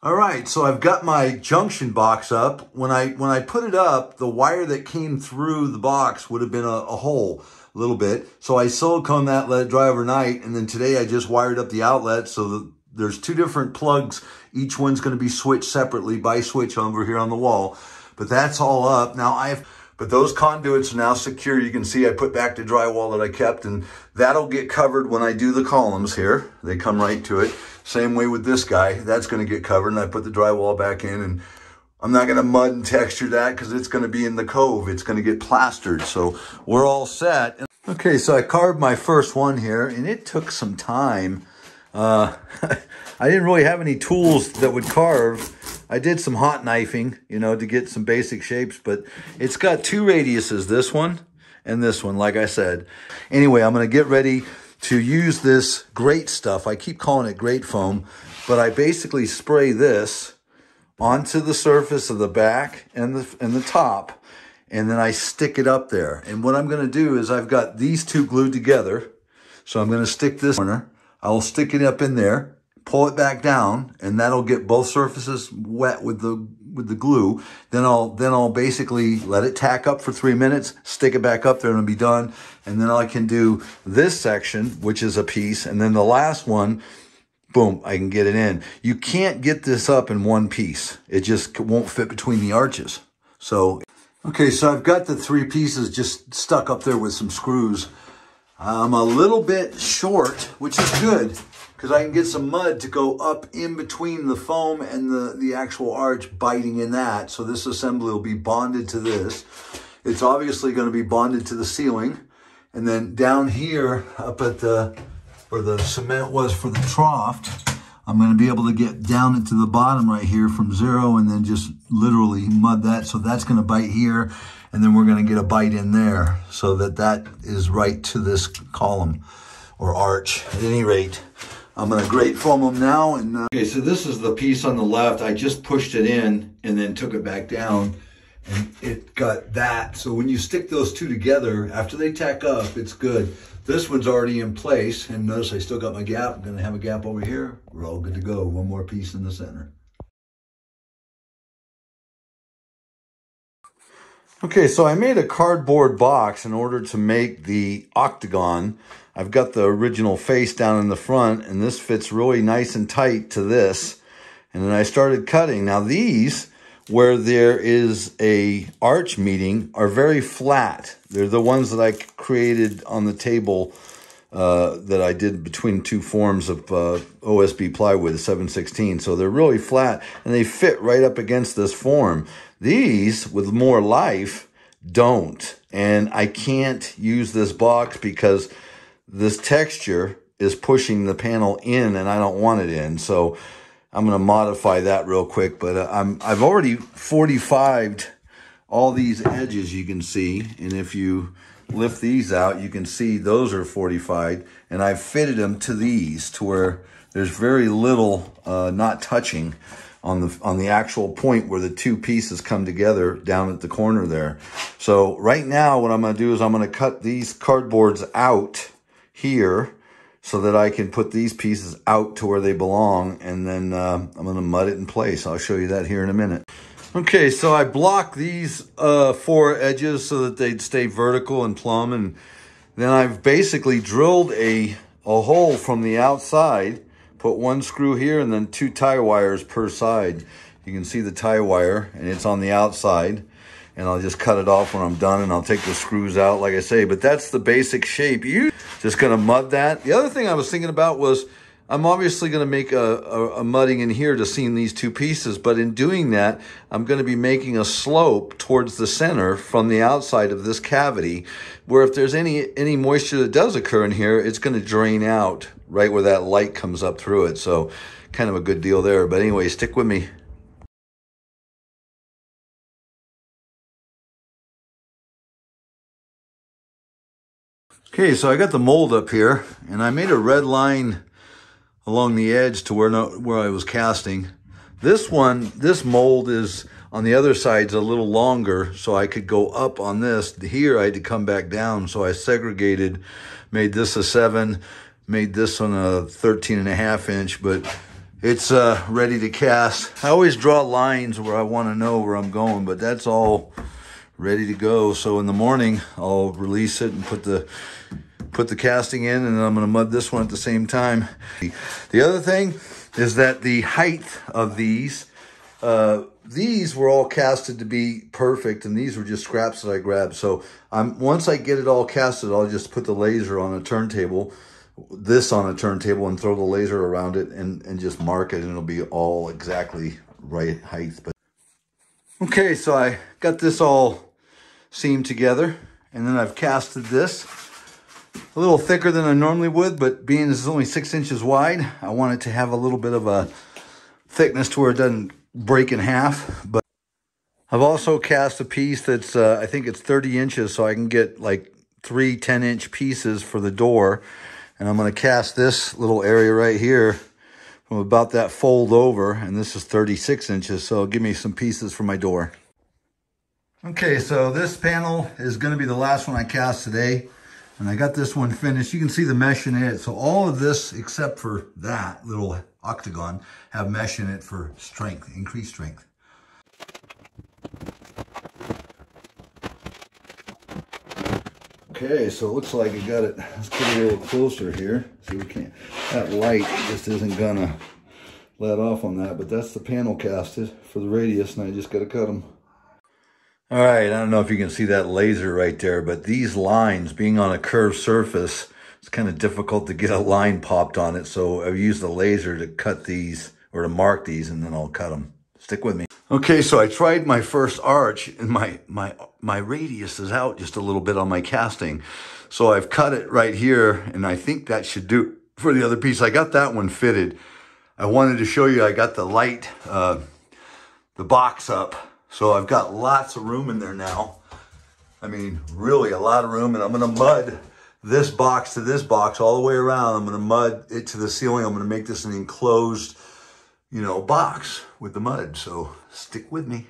All right, so I've got my junction box up. When I put it up, the wire that came through the box would have been a hole a little bit. So I silicone that, let it dry overnight, and then today I just wired up the outlet so that there's two different plugs. Each one's going to be switched separately by switch over here on the wall. But that's all up. Now but those conduits are now secure. You can see I put back the drywall that I kept, and that'll get covered when I do the columns here. They come right to it. Same way with this guy. That's going to get covered, and I put the drywall back in, and I'm not going to mud and texture that because it's going to be in the cove. It's going to get plastered, so we're all set. Okay, so I carved my first one here, and it took some time. I didn't really have any tools that would carve. I did some hot knifing, you know, to get some basic shapes, but it's got two radiuses, this one and this one, like I said. Anyway, I'm going to get ready to use this grate stuff. I keep calling it grate foam, but I basically spray this onto the surface of the back and the top, and then I stick it up there. And what I'm going to do is I've got these two glued together, so I'm going to stick this corner. I'll stick it up in there, pull it back down, and that'll get both surfaces wet with the glue. Then I'll basically let it tack up for 3 minutes, stick it back up there, and it'll be done. And then I can do this section, which is a piece, and then the last one, boom, I can get it in. You can't get this up in one piece. It just won't fit between the arches. So, okay, so I've got the three pieces just stuck up there with some screws. I'm a little bit short, which is good, because I can get some mud to go up in between the foam and the actual arch, biting in that. So this assembly will be bonded to this. It's obviously going to be bonded to the ceiling. And then down here, up at where the cement was for the trough, I'm going to be able to get down into the bottom right here from 0 and then just literally mud that. So that's going to bite here. And then we're going to get a bite in there so that is right to this column or arch. At any rate, I'm going to grate foam them now. And okay, so this is the piece on the left. I just pushed it in and then took it back down, and it got that. So when you stick those two together, after they tack up, it's good. This one's already in place, and notice I still got my gap. I'm going to have a gap over here. We're all good to go. One more piece in the center. Okay, so I made a cardboard box in order to make the octagon. I've got the original face down in the front, and this fits really nice and tight to this. And then I started cutting. Now these, where there is a arch meeting, are very flat. They're the ones that I created on the table that I did between two forms of OSB plywood, 7/16. So they're really flat, and they fit right up against this form. These, with more life, don't. And I can't use this box because this texture is pushing the panel in, and I don't want it in. So I'm going to modify that real quick. But I've already 45'd all these edges, you can see. And if you lift these out, you can see those are 45'd. And I've fitted them to these to where there's very little not touching on the actual point where the two pieces come together down at the corner there. So right now what I'm going to do is I'm going to cut these cardboards out here so that I can put these pieces out to where they belong, and then I'm going to mud it in place. I'll show you that here in a minute. Okay, so I blocked these 4 edges so that they'd stay vertical and plumb, and then I've basically drilled a hole from the outside. Put 1 screw here and then 2 tie wires per side. You can see the tie wire, and it's on the outside. And I'll just cut it off when I'm done, and I'll take the screws out, like I say. But that's the basic shape. You're just going to mud that. The other thing I was thinking about was I'm obviously going to make a mudding in here to seam these 2 pieces. But in doing that, I'm going to be making a slope towards the center from the outside of this cavity, where if there's any moisture that does occur in here, it's going to drain out right where that light comes up through it. So kind of a good deal there. But anyway, stick with me. Okay, so I got the mold up here, and I made a red line along the edge to where I was casting. This mold is on the other side's a little longer, so I could go up on this. Here I had to come back down, so I segregated, made this a 7, made this one a 13.5 inch, but it's ready to cast. I always draw lines where I want to know where I'm going, but that's all ready to go. So in the morning, I'll release it and put the casting in, and then I'm going to mud this one at the same time. The other thing is that the height of these were all casted to be perfect, and these were just scraps that I grabbed. So once I get it all casted, I'll just put the laser on a turntable, on a turntable, and throw the laser around it and just mark it, and it'll be all exactly right height. But okay, so I got this all seamed together, and then I've casted this a little thicker than I normally would, but being this is only 6 inches wide, I want it to have a little bit of a thickness to where it doesn't break in half. But I've also cast a piece that's I think it's 30 inches, so I can get like 3 10-inch pieces for the door. And I'm going to cast this little area right here from about that fold over, and this is 36 inches, so it'll give me some pieces for my door. Okay, so this panel is going to be the last one I cast today, and I got this one finished. You can see the mesh in it, so all of this except for that little octagon have mesh in it for strength, increased strength. Okay, so it looks like I got it. Let's get it a little closer here. See, we can't. That light just isn't gonna let off on that, but that's the panel casted for the radius, and I just got to cut them. All right, I don't know if you can see that laser right there, but these lines, being on a curved surface, it's kind of difficult to get a line popped on it. So I've used the laser to cut these, or to mark these, and then I'll cut them. Stick with me. Okay, so I tried my first arch, and my radius is out just a little bit on my casting. So I've cut it right here, and I think that should do for the other piece. I got that one fitted. I wanted to show you I got the light, the box up. So I've got lots of room in there now. I mean, really a lot of room, and I'm gonna mud this box to this box all the way around. I'm gonna mud it to the ceiling. I'm gonna make this an enclosed, box with the mud, so stick with me.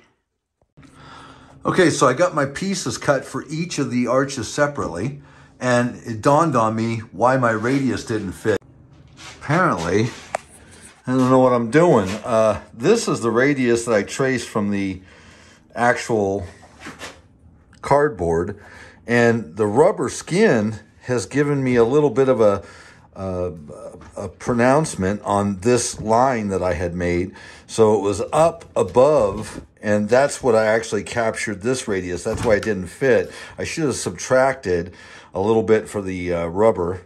Okay, so I got my pieces cut for each of the arches separately, and it dawned on me why my radius didn't fit. Apparently, I don't know what I'm doing. This is the radius that I traced from the actual cardboard, and the rubber skin has given me a little bit of a pronouncement on this line that I had made. So it was up above, and that's what I actually captured this radius. That's why it didn't fit. I should have subtracted a little bit for the rubber,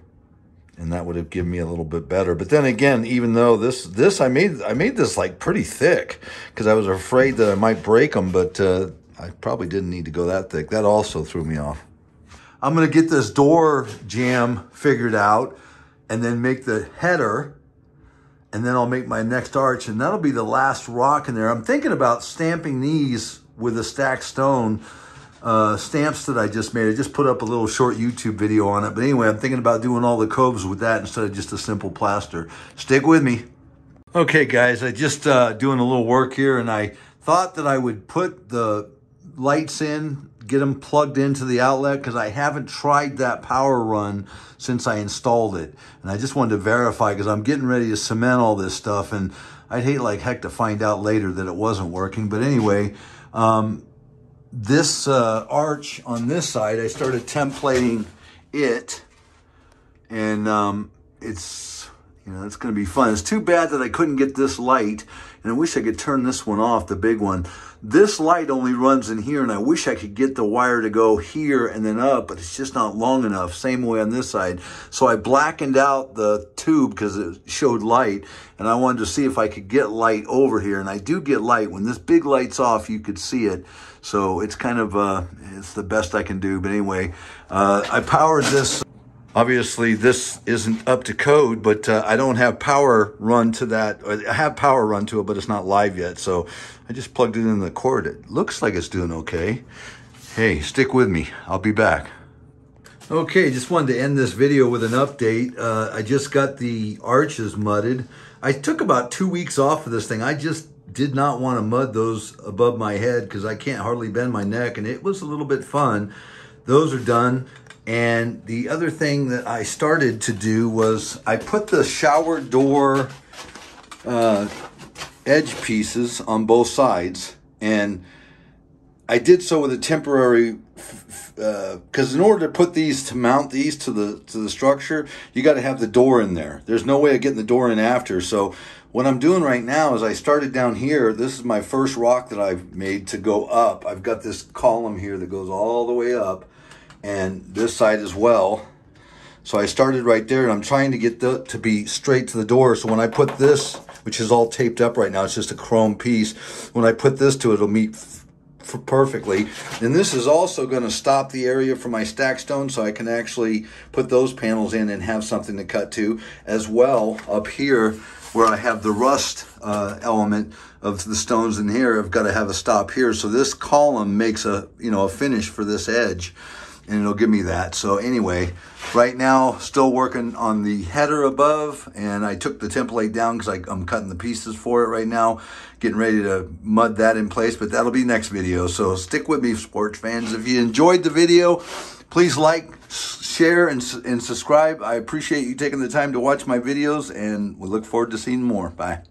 and that would have given me a little bit better. But then again, even though this I made this like pretty thick because I was afraid that I might break them, but I probably didn't need to go that thick. That also threw me off. I'm gonna get this door jamb figured out, and then make the header, and then I'll make my next arch, and that'll be the last rock in there. I'm thinking about stamping these with a stacked stone stamps that I just made. I just put up a little short YouTube video on it. But anyway, I'm thinking about doing all the coves with that instead of just a simple plaster. Stick with me. Okay, guys, I just doing a little work here, and I thought that I would put the lights in, get them plugged into the outlet, because I haven't tried that power run since I installed it. And I just wanted to verify, because I'm getting ready to cement all this stuff, and I'd hate like heck to find out later that it wasn't working. But anyway, this arch on this side, I started templating it, and it's going to be fun. It's too bad that I couldn't get this light, and I wish I could turn this one off, the big one. This light only runs in here, and I wish I could get the wire to go here and then up, but it's just not long enough. Same way on this side. So I blackened out the tube because it showed light, and I wanted to see if I could get light over here, and I do get light. When this big light's off, you could see it. So it's kind of, it's the best I can do. But anyway, I powered this. Obviously, this isn't up to code, but I don't have power run to that. I have power run to it, but it's not live yet. So I just plugged it in the cord. It looks like it's doing okay. Hey, stick with me. I'll be back. Okay, just wanted to end this video with an update. I just got the arches mudded. I took about 2 weeks off of this thing. I just did not want to mud those above my head because I can't hardly bend my neck, and it was a little bit fun. Those are done. And the other thing that I started to do was I put the shower door edge pieces on both sides, and I did so with a temporary, because in order to put these, to mount these to the structure, you got to have the door in there. There's no way of getting the door in after. So what I'm doing right now is I started down here. This is my first rock that I've made to go up. I've got this column here that goes all the way up, and this side as well. So I started right there, and I'm trying to get to be straight to the door. So when I put this, which is all taped up right now, it's just a chrome piece. When I put this to it, it'll meet perfectly. And this is also going to stop the area for my stack stone, so I can actually put those panels in and have something to cut to. As well, up here where I have the rust element of the stones in here, I've got to have a stop here. So this column makes a finish for this edge, and it'll give me that. So anyway, right now still working on the header above, and I took the template down because I'm cutting the pieces for it right now, getting ready to mud that in place, but that'll be next video. So stick with me, sports fans. If you enjoyed the video, please like, share, and subscribe. I appreciate you taking the time to watch my videos, and we look forward to seeing more. Bye.